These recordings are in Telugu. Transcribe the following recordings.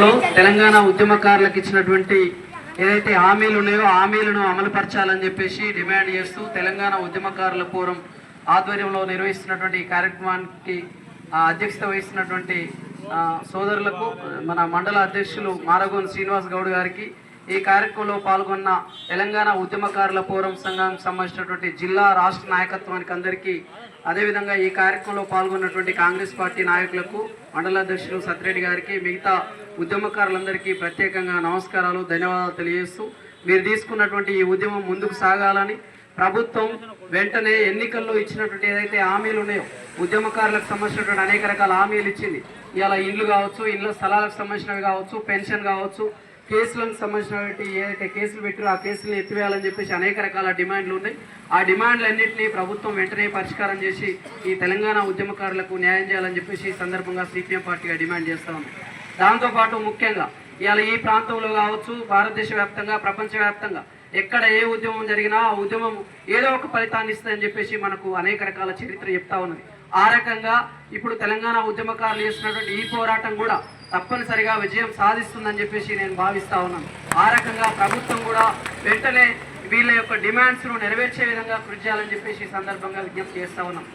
ప్రాంతంలో తెలంగాణ ఉద్యమకారులకు ఇచ్చినటువంటి ఏదైతే హామీలు ఉన్నాయో హామీలను అమలుపరచాలని చెప్పేసి డిమాండ్ చేస్తూ తెలంగాణ ఉద్యమకారుల ఫోరం ఆధ్వర్యంలో నిర్వహిస్తున్నటువంటి కార్యక్రమానికి అధ్యక్షత వహిస్తున్నటువంటి సోదరులకు మన మండల అధ్యక్షులు మారగోన్ శ్రీనివాస్ గౌడ్ గారికి, ఈ కార్యక్రమంలో పాల్గొన్న తెలంగాణ ఉద్యమకారుల ఫోరం సంఘానికి సంబంధించినటువంటి జిల్లా రాష్ట్ర నాయకత్వానికి అందరికీ, అదేవిధంగా ఈ కార్యక్రమంలో పాల్గొన్నటువంటి కాంగ్రెస్ పార్టీ నాయకులకు, మండల అధ్యక్షులు సత్యరెడ్డి గారికి, మిగతా ఉద్యమకారులందరికీ ప్రత్యేకంగా నమస్కారాలు, ధన్యవాదాలు తెలియజేస్తూ మీరు తీసుకున్నటువంటి ఈ ఉద్యమం ముందుకు సాగాలని, ప్రభుత్వం వెంటనే ఎన్నికల్లో ఇచ్చినటువంటి ఏదైతే హామీలు ఉన్నాయో ఉద్యమకారులకు సంబంధించినటువంటి అనేక రకాల హామీలు ఇచ్చింది. ఇవాళ ఇండ్లు కావచ్చు, ఇండ్ల స్థలాలకు సంబంధించినవి కావచ్చు, పెన్షన్ కావచ్చు, కేసులకు సంబంధించినటువంటి ఏదైతే కేసులు పెట్టారో ఆ కేసులను ఎత్తివేయాలని చెప్పేసి అనేక రకాల డిమాండ్లు ఉన్నాయి. ఆ డిమాండ్లన్నింటినీ ప్రభుత్వం వెంటనే పరిష్కారం చేసి ఈ తెలంగాణ ఉద్యమకారులకు న్యాయం చేయాలని చెప్పేసి ఈ సందర్భంగా సిపిఎం పార్టీగా డిమాండ్ చేస్తా ఉంది. దాంతోపాటు ముఖ్యంగా ఇవాళ ఈ ప్రాంతంలో కావచ్చు, భారతదేశ వ్యాప్తంగా, ప్రపంచవ్యాప్తంగా ఎక్కడ ఏ ఉద్యమం జరిగినా ఆ ఉద్యమం ఏదో ఒక ఫలితాన్ని ఇస్తుందని చెప్పేసి మనకు అనేక రకాల చరిత్ర చెప్తా ఉన్నది. ఆ రకంగా ఇప్పుడు తెలంగాణ ఉద్యమకారులు చేస్తున్నటువంటి ఈ పోరాటం కూడా తప్పనిసరిగా విజయం సాధిస్తుందని చెప్పేసి నేను భావిస్తా ఉన్నాను. ఆ రకంగా ప్రభుత్వం కూడా వెంటనే వీళ్ళ యొక్క డిమాండ్స్ను నెరవేర్చే విధంగా కృషి చేయాలని చెప్పేసి ఈ సందర్భంగా విజ్ఞప్తి చేస్తా ఉన్నాం.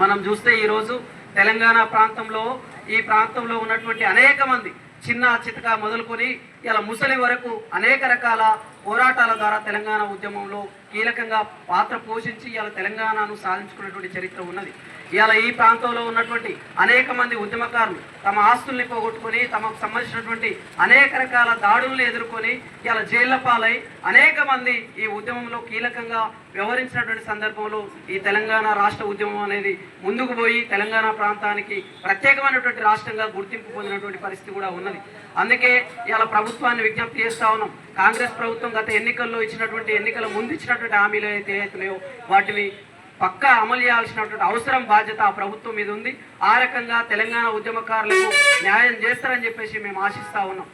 మనం చూస్తే ఈరోజు తెలంగాణ ప్రాంతంలో, ఈ ప్రాంతంలో ఉన్నటువంటి అనేక మంది చిన్న చితక మొదలుకొని ఇలా ముసలి వరకు అనేక రకాల పోరాటాల ద్వారా తెలంగాణ ఉద్యమంలో కీలకంగా పాత్ర పోషించి ఇలా తెలంగాణను సాధించుకున్నటువంటి చరిత్ర ఉన్నది. ఇవాళ ఈ ప్రాంతంలో ఉన్నటువంటి అనేక మంది ఉద్యమకారులు తమ ఆస్తుల్ని పోగొట్టుకొని, తమకు సంబంధించినటువంటి అనేక రకాల దాడులను ఎదుర్కొని ఇలా జైళ్ల పాలై అనేక మంది ఈ ఉద్యమంలో కీలకంగా వ్యవహరించినటువంటి సందర్భంలో ఈ తెలంగాణ రాష్ట్ర ఉద్యమం అనేది ముందుకు పోయి తెలంగాణ ప్రాంతానికి ప్రత్యేకమైనటువంటి రాష్ట్రంగా గుర్తింపు పొందినటువంటి పరిస్థితి కూడా ఉన్నది. అందుకే ఇలా ప్రభుత్వాన్ని విజ్ఞప్తి చేస్తా ఉన్నాం. కాంగ్రెస్ ప్రభుత్వం గత ఎన్నికల్లో ఇచ్చినటువంటి, ఎన్నికల ముందు ఇచ్చినటువంటి హామీలు అయితే అవుతున్నాయో వాటిని పక్కా అమలు చేయాల్సినటువంటి అవసరం, బాధ్యత ఆ ప్రభుత్వం మీద ఉంది. ఆ రకంగా తెలంగాణ ఉద్యమకారులకు న్యాయం చేస్తారని చెప్పేసి మేము ఆశిస్తా ఉన్నాం.